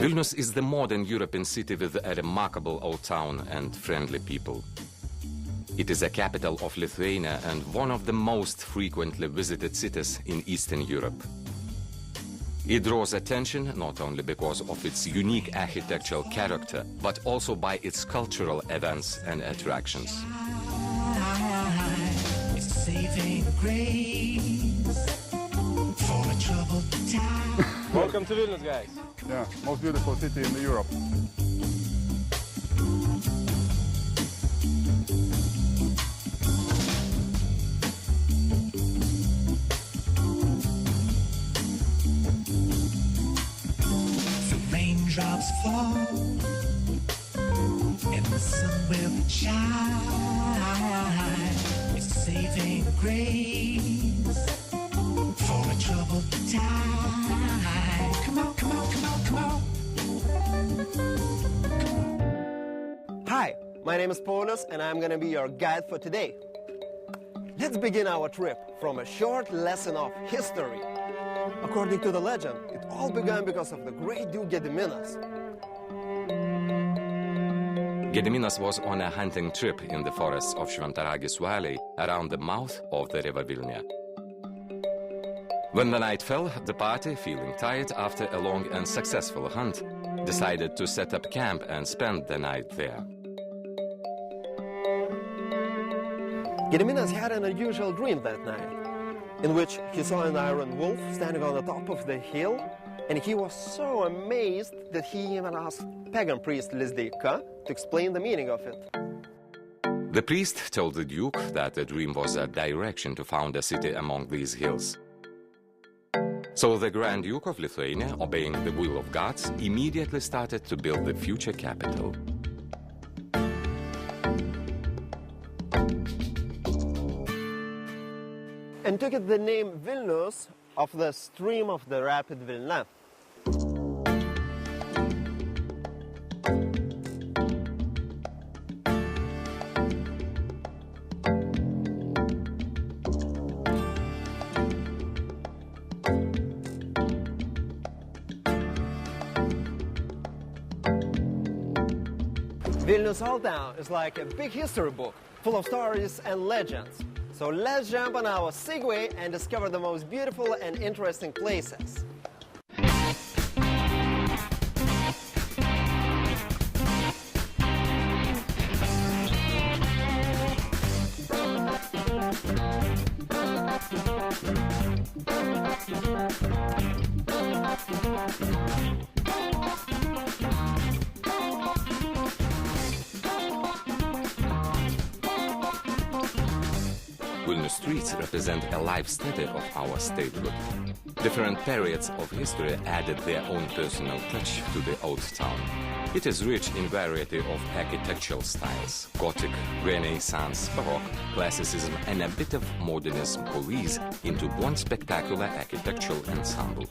Vilnius is the modern European city with a remarkable old town and friendly people. It is a capital of Lithuania and one of the most frequently visited cities in Eastern Europe. It draws attention not only because of its unique architectural character, but also by its cultural events and attractions. Welcome to Vilnius, guys. Yeah, most beautiful city in Europe. Raindrops fall and the sun will shine. It's a saving grace for a troubled time. Come on, come on, come on, come on. Hi, my name is Paulius and I'm gonna be your guide for today. Let's begin our trip from a short lesson of history. According to the legend, it all began because of the great Duke Gediminas. Gediminas was on a hunting trip in the forests of Šventaragis Valley around the mouth of the river Vilnia. When the night fell, the party, feeling tired after a long and successful hunt, decided to set up camp and spend the night there. Gediminas had an unusual dream that night, in which he saw an iron wolf standing on the top of the hill, and he was so amazed that he even asked pagan priest Lizdeika to explain the meaning of it. The priest told the Duke that the dream was a direction to found a city among these hills. So the Grand Duke of Lithuania, obeying the will of gods, immediately started to build the future capital. And took it the name Vilnius of the stream of the rapid Vilna. Vilnius Old Town is like a big history book, full of stories and legends. So let's jump on our Segway and discover the most beautiful and interesting places. Vilnius streets represent a life study of our statehood. Different periods of history added their own personal touch to the old town. It is rich in variety of architectural styles: Gothic, Renaissance, Baroque, Classicism, and a bit of modernism coalesce into one spectacular architectural ensemble.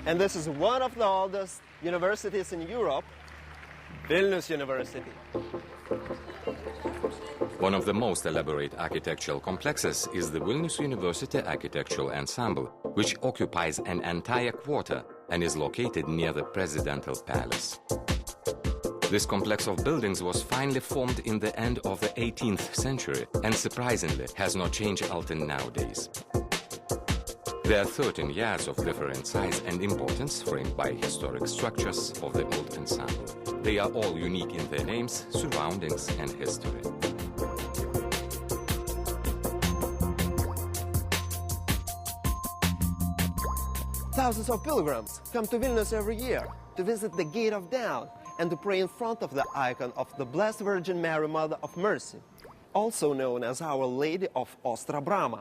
And this is one of the oldest universities in Europe, Vilnius University. One of the most elaborate architectural complexes is the Vilnius University Architectural Ensemble, which occupies an entire quarter and is located near the Presidential Palace. This complex of buildings was finally formed in the end of the 18th century and surprisingly has not changed until nowadays. There are 13 yards of different size and importance framed by historic structures of the old ensemble. They are all unique in their names, surroundings, and history. Thousands of pilgrims come to Vilnius every year to visit the Gate of Dawn and to pray in front of the icon of the Blessed Virgin Mary, Mother of Mercy, also known as Our Lady of Ostra Brama.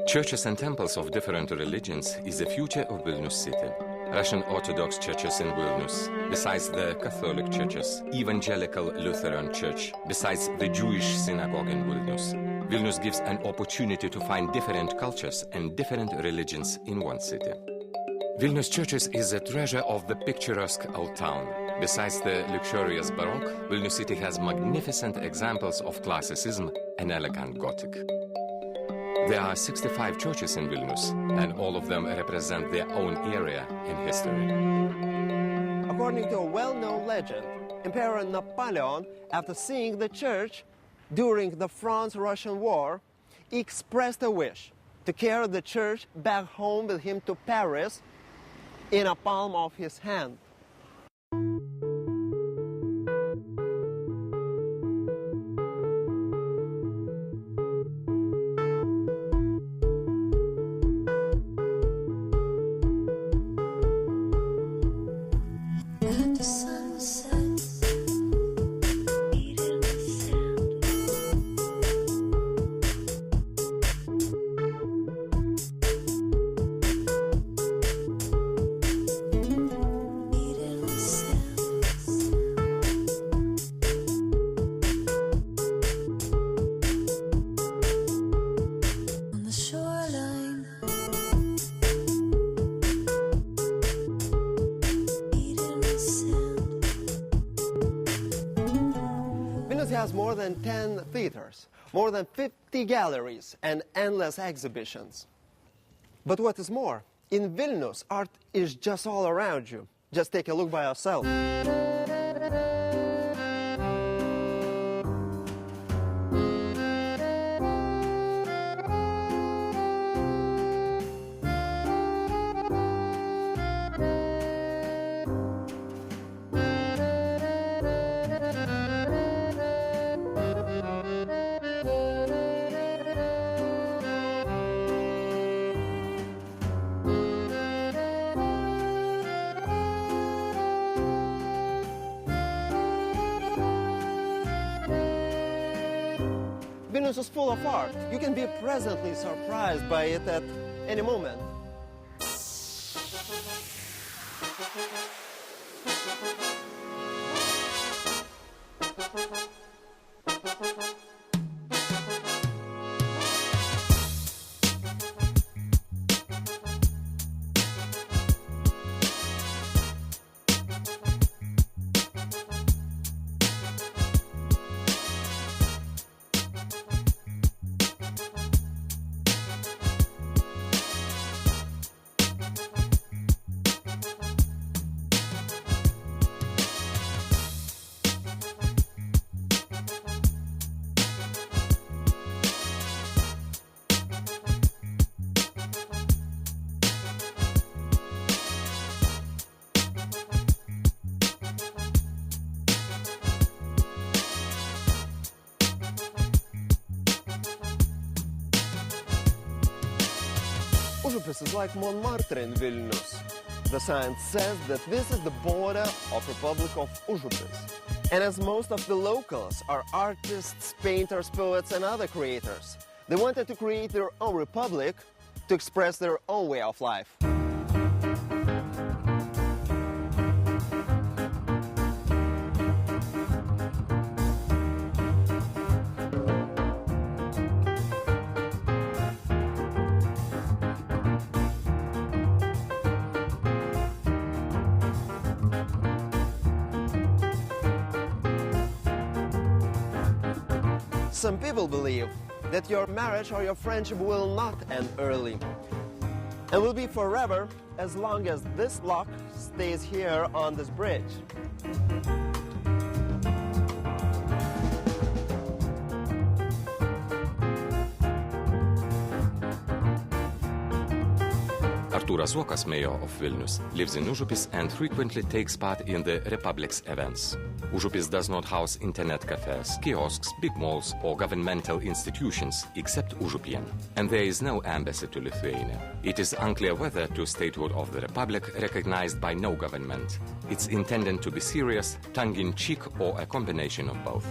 Churches and temples of different religions is the future of Vilnius city. Russian Orthodox churches in Vilnius, besides the Catholic churches, Evangelical Lutheran Church, besides the Jewish synagogue in Vilnius. Vilnius gives an opportunity to find different cultures and different religions in one city. Vilnius churches is a treasure of the picturesque old town. Besides the luxurious Baroque, Vilnius city has magnificent examples of classicism and elegant Gothic. There are 65 churches in Vilnius, and all of them represent their own area in history. According to a well-known legend, Emperor Napoleon, after seeing the church during the France-Russian War, expressed a wish to carry the church back home with him to Paris in a palm of his hand. Vilnius has more than 10 theaters, more than 50 galleries, and endless exhibitions. But what is more, in Vilnius, art is just all around you. Just take a look by yourself. Vilnius is full of art. You can be pleasantly surprised by it at any moment. Užupis is like Montmartre in Vilnius. The sign says that this is the border of Republic of Užupis. And as most of the locals are artists, painters, poets, and other creators, they wanted to create their own republic to express their own way of life. Some people believe that your marriage or your friendship will not end early and will be forever as long as this block stays here on this bridge. Artūras Zuokas, mayor of Vilnius, lives in Užupis and frequently takes part in the Republic's events. Užupis does not house internet cafes, kiosks, big malls or governmental institutions except Užupien. And there is no embassy to Lithuania. It is unclear whether to statehood of the Republic recognized by no government. It's intended to be serious, tongue-in-cheek or a combination of both.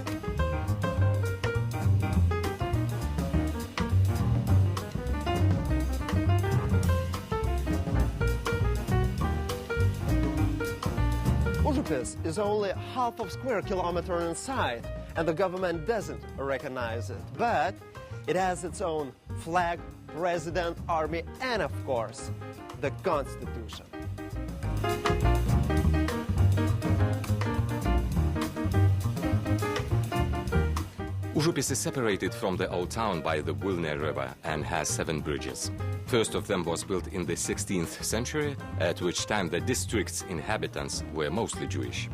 Užupis is only half of square kilometer inside, and the government doesn't recognize it. But it has its own flag, president, army, and of course, the Constitution. Užupis is separated from the old town by the Vilnius River and has 7 bridges. First of them was built in the 16th century, at which time the district's inhabitants were mostly Jewish.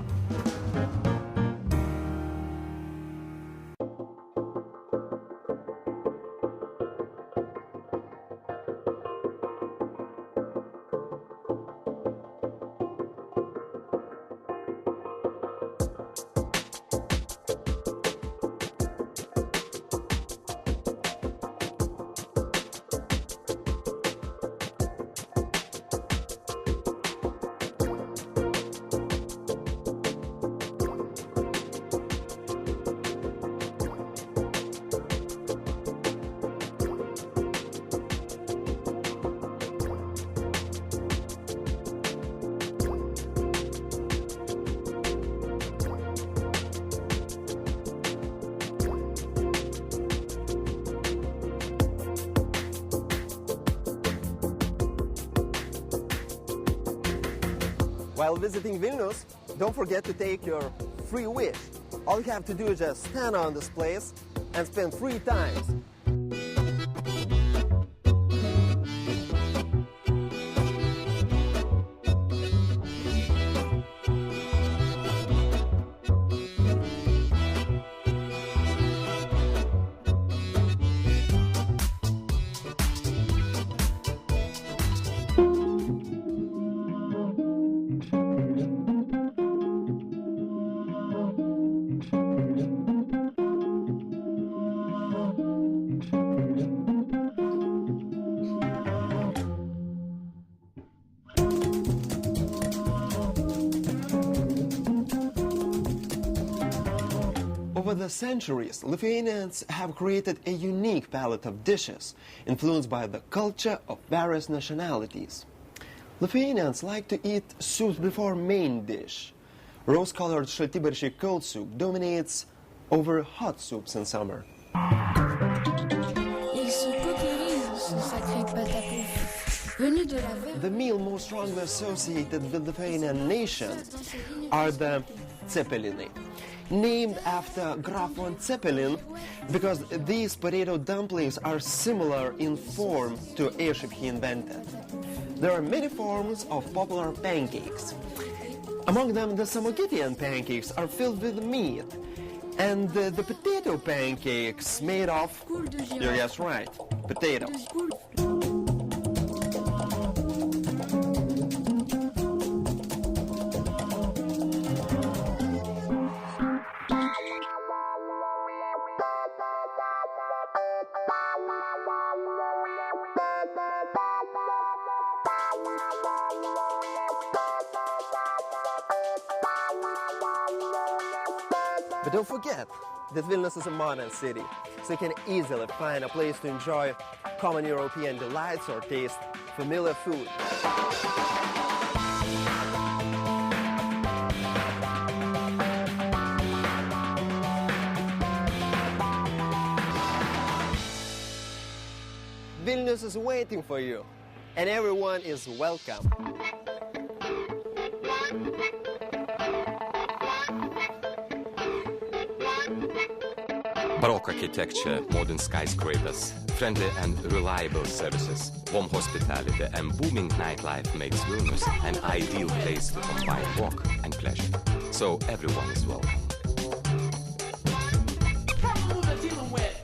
While visiting Vilnius, don't forget to take your free wish. All you have to do is just stand on this place and spend 3 times. Over the centuries, Lithuanians have created a unique palette of dishes, influenced by the culture of various nationalities. Lithuanians like to eat soups before main dish. Rose-colored šaltibarščiai cold soup dominates over hot soups in summer. The meal most strongly associated with the Lithuanian nation are the cepelinai, named after Graf von Zeppelin because these potato dumplings are similar in form to airship he invented. There are many forms of popular pancakes. Among them, the Samogitian pancakes are filled with meat, and the potato pancakes made of, yes, right, potato. But don't forget that Vilnius is a modern city, so you can easily find a place to enjoy common European delights or taste familiar food. Vilnius is waiting for you, and everyone is welcome. Baroque architecture, modern skyscrapers, friendly and reliable services, warm hospitality and booming nightlife makes Vilnius an ideal place to combine work and pleasure. So everyone is welcome. Come on, who they're dealing with?